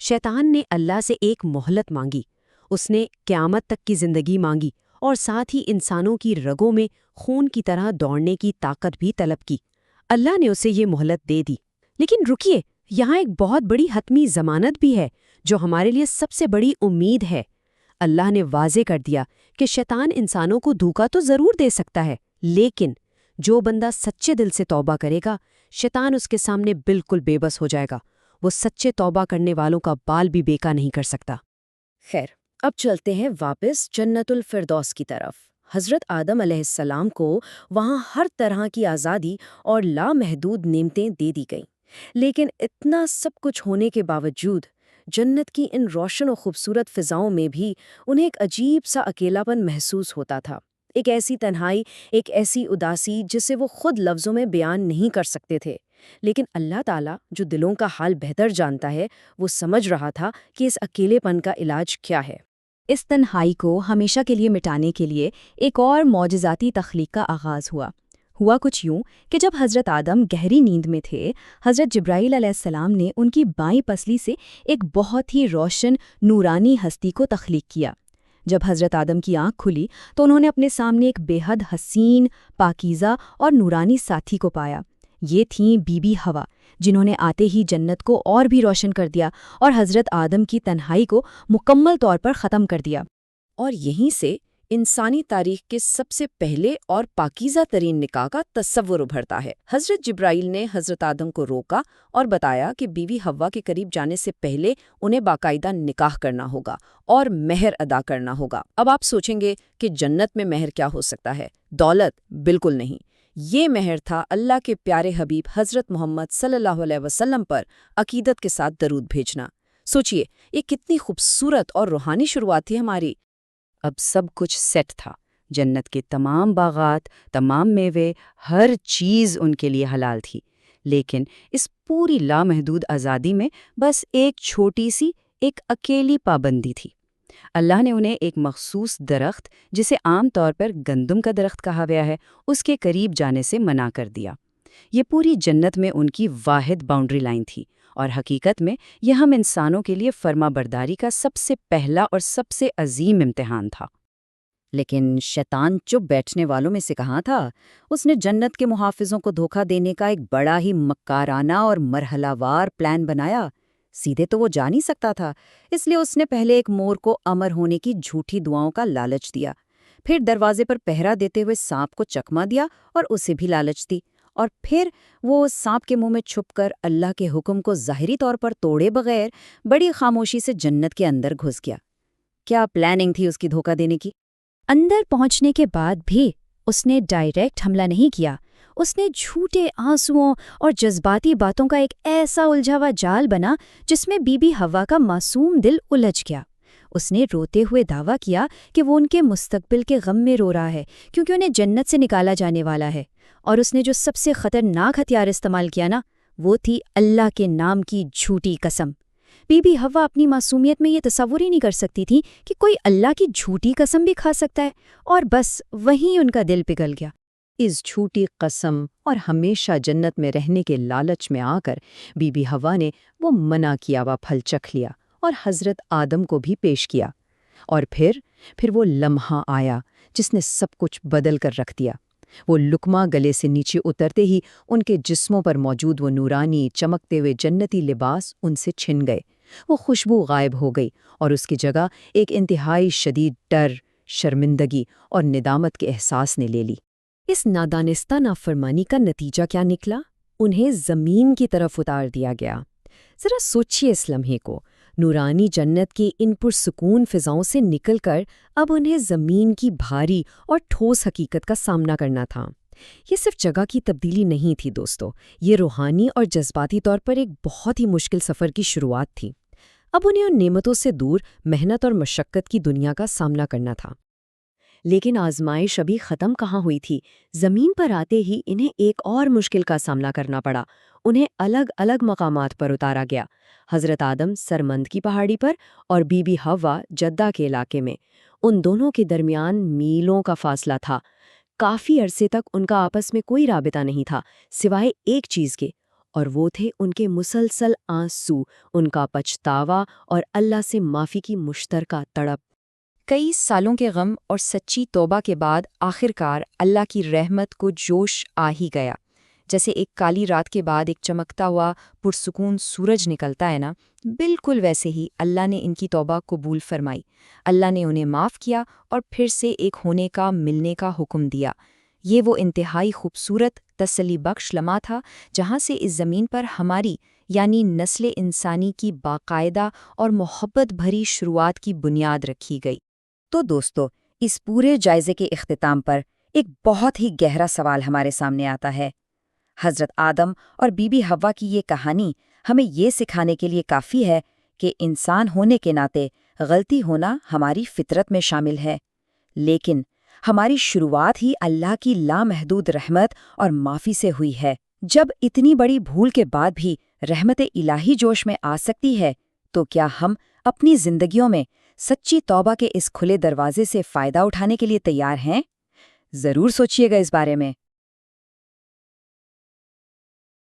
شیطان نے اللہ سے ایک مہلت مانگی، اس نے قیامت تک کی زندگی مانگی اور ساتھ ہی انسانوں کی رگوں میں خون کی طرح دوڑنے کی طاقت بھی طلب کی۔ اللہ نے اسے یہ مہلت دے دی، لیکن رکیے، یہاں ایک بہت بڑی حتمی ضمانت بھی ہے جو ہمارے لیے سب سے بڑی امید ہے۔ اللہ نے واضح کر دیا کہ شیطان انسانوں کو دھوکا تو ضرور دے سکتا ہے، لیکن جو بندہ سچے دل سے توبہ کرے گا، شیطان اس کے سامنے بالکل بے بس ہو جائے گا۔ وہ سچے توبہ کرنے والوں کا بال بھی بیکا نہیں کر سکتا۔ خیر، اب چلتے ہیں واپس جنت الفردوس کی طرف۔ حضرت آدم علیہ السلام کو وہاں ہر طرح کی آزادی اور لامحدود نعمتیں دے دی گئیں، لیکن اتنا سب کچھ ہونے کے باوجود جنت کی ان روشن و خوبصورت فضاؤں میں بھی انہیں ایک عجیب سا اکیلا پن محسوس ہوتا تھا، ایک ایسی تنہائی، ایک ایسی اداسی جسے وہ خود لفظوں میں بیان نہیں کر سکتے تھے۔ لیکن اللہ تعالیٰ جو دلوں کا حال بہتر جانتا ہے، وہ سمجھ رہا تھا کہ اس اکیلے پن کا علاج کیا ہے۔ اس تنہائی کو ہمیشہ کے لیے مٹانے کے لیے ایک اور معجزاتی تخلیق کا آغاز ہوا کچھ یوں کہ جب حضرت آدم گہری نیند میں تھے، حضرت جبرائیل علیہ السلام نے ان کی بائیں پسلی سے ایک بہت ہی روشن نورانی ہستی کو تخلیق کیا۔ جب حضرت آدم کی آنکھ کھلی تو انہوں نے اپنے سامنے ایک بے حد حسین، پاکیزہ اور نورانی ساتھی کو پایا۔ یہ تھیں بی بی ہوا، جنہوں نے آتے ہی جنت کو اور بھی روشن کر دیا اور حضرت آدم کی تنہائی کو مکمل طور پر ختم کر دیا۔ اور یہیں سے انسانی تاریخ کے سب سے پہلے اور پاکیزہ ترین نکاح کا تصور ابھرتا ہے۔ حضرت جبرائیل نے حضرت آدم کو روکا اور بتایا کہ بیوی حوا کے قریب جانے سے پہلے انہیں باقاعدہ نکاح کرنا ہوگا اور مہر ادا کرنا ہوگا۔ اب آپ سوچیں گے کہ جنت میں مہر کیا ہو سکتا ہے؟ دولت؟ بالکل نہیں۔ یہ مہر تھا اللہ کے پیارے حبیب حضرت محمد صلی اللہ علیہ وسلم پر عقیدت کے ساتھ درود بھیجنا۔ سوچئے، یہ کتنی خوبصورت اور روحانی شروعات تھی ہماری۔ اب سب کچھ سیٹ تھا، جنت کے تمام باغات، تمام میوے، ہر چیز ان کے لیے حلال تھی، لیکن اس پوری لامحدود آزادی میں بس ایک چھوٹی سی، ایک اکیلی پابندی تھی۔ اللہ نے انہیں ایک مخصوص درخت، جسے عام طور پر گندم کا درخت کہا گیا ہے، اس کے قریب جانے سے منع کر دیا۔ یہ پوری جنت میں ان کی واحد باؤنڈری لائن تھی، اور حقیقت میں یہ ہم انسانوں کے لیے فرما برداری کا سب سے پہلا اور سب سے عظیم امتحان تھا۔ لیکن شیطان چپ بیٹھنے والوں میں سے کہاں تھا؟ اس نے جنت کے محافظوں کو دھوکہ دینے کا ایک بڑا ہی مکارانہ اور مرحلہ وار پلان بنایا۔ سیدھے تو وہ جا نہیں سکتا تھا، اس لیے اس نے پہلے ایک مور کو امر ہونے کی جھوٹی دعاؤں کا لالچ دیا، پھر دروازے پر پہرا دیتے ہوئے سانپ کو چکما دیا اور اسے بھی لالچ دی، اور پھر وہ سانپ کے منہ میں چھپ کر اللہ کے حکم کو ظاہری طور پر توڑے بغیر بڑی خاموشی سے جنت کے اندر گھس گیا۔ کیا پلاننگ تھی اس کی دھوکہ دینے کی؟ اندر پہنچنے کے بعد بھی اس نے ڈائریکٹ حملہ نہیں کیا۔ اس نے جھوٹے آنسوؤں اور جذباتی باتوں کا ایک ایسا الجھا ہوا جال بنا جس میں بی بی حوا کا معصوم دل الجھ گیا۔ اس نے روتے ہوئے دعویٰ کیا کہ وہ ان کے مستقبل کے غم میں رو رہا ہے کیونکہ انہیں جنت سے نکالا جانے والا ہے، اور اس نے جو سب سے خطرناک ہتھیار استعمال کیا نا، وہ تھی اللہ کے نام کی جھوٹی قسم۔ بی بی حوا اپنی معصومیت میں یہ تصور ہی نہیں کر سکتی تھی کہ کوئی اللہ کی جھوٹی قسم بھی کھا سکتا ہے، اور بس وہیں ان کا دل پگھل گیا۔ اس جھوٹی قسم اور ہمیشہ جنت میں رہنے کے لالچ میں آ کر بی بی حوا نے وہ منع کیا ہوا پھل چکھ لیا اور حضرت آدم کو بھی پیش کیا، اور پھر وہ لمحہ آیا جس نے سب کچھ بدل کر رکھ دیا۔ وہ لقمہ گلے سے نیچے اترتے ہی ان کے جسموں پر موجود وہ نورانی چمکتے ہوئے جنتی لباس ان سے چھن گئے، وہ خوشبو غائب ہو گئی، اور اس کی جگہ ایک انتہائی شدید ڈر، شرمندگی اور ندامت کے احساس نے لے لی۔ اس نادانستہ نافرمانی کا نتیجہ کیا نکلا؟ انہیں زمین کی طرف اتار دیا گیا۔ ذرا سوچیے اس لمحے کو، نورانی جنت کی ان پرسکون فضاؤں سے نکل کر اب انہیں زمین کی بھاری اور ٹھوس حقیقت کا سامنا کرنا تھا۔ یہ صرف جگہ کی تبدیلی نہیں تھی دوستو، یہ روحانی اور جذباتی طور پر ایک بہت ہی مشکل سفر کی شروعات تھی۔ اب انہیں ان نعمتوں سے دور محنت اور مشقت کی دنیا کا سامنا کرنا تھا۔ لیکن آزمائش ابھی ختم کہاں ہوئی تھی۔ زمین پر آتے ہی انہیں ایک اور مشکل کا سامنا کرنا پڑا۔ انہیں الگ الگ مقامات پر اتارا گیا، حضرت آدم سرمند کی پہاڑی پر اور بی بی حوا جدہ کے علاقے میں۔ ان دونوں کے درمیان میلوں کا فاصلہ تھا۔ کافی عرصے تک ان کا آپس میں کوئی رابطہ نہیں تھا سوائے ایک چیز کے، اور وہ تھے ان کے مسلسل آنسو، ان کا پچھتاوا اور اللہ سے معافی کی مشترکہ تڑپ۔ کئی سالوں کے غم اور سچی توبہ کے بعد آخرکار اللہ کی رحمت کو جوش آ ہی گیا۔ جیسے ایک کالی رات کے بعد ایک چمکتا ہوا پرسکون سورج نکلتا ہے نا، بالکل ویسے ہی اللہ نے ان کی توبہ قبول فرمائی۔ اللہ نے انہیں معاف کیا اور پھر سے ایک ہونے کا، ملنے کا حکم دیا۔ یہ وہ انتہائی خوبصورت، تسلی بخش لمحہ تھا جہاں سے اس زمین پر ہماری یعنی نسل انسانی کی باقاعدہ اور محبت بھری شروعات کی بنیاد رکھی گئی۔ تو دوستو، اس پورے جائزے کے اختتام پر ایک بہت ہی گہرا سوال ہمارے سامنے آتا ہے۔ حضرت آدم اور بی بی حوا کی یہ کہانی ہمیں یہ سکھانے کے لیے کافی ہے کہ انسان ہونے کے ناطے غلطی ہونا ہماری فطرت میں شامل ہے، لیکن ہماری شروعات ہی اللہ کی لامحدود رحمت اور معافی سے ہوئی ہے۔ جب اتنی بڑی بھول کے بعد بھی رحمت الہی جوش میں آ سکتی ہے، تو کیا ہم اپنی زندگیوں میں سچی توبہ کے اس کھلے دروازے سے فائدہ اٹھانے کے لیے تیار ہیں؟ ضرور سوچیے گا اس بارے میں۔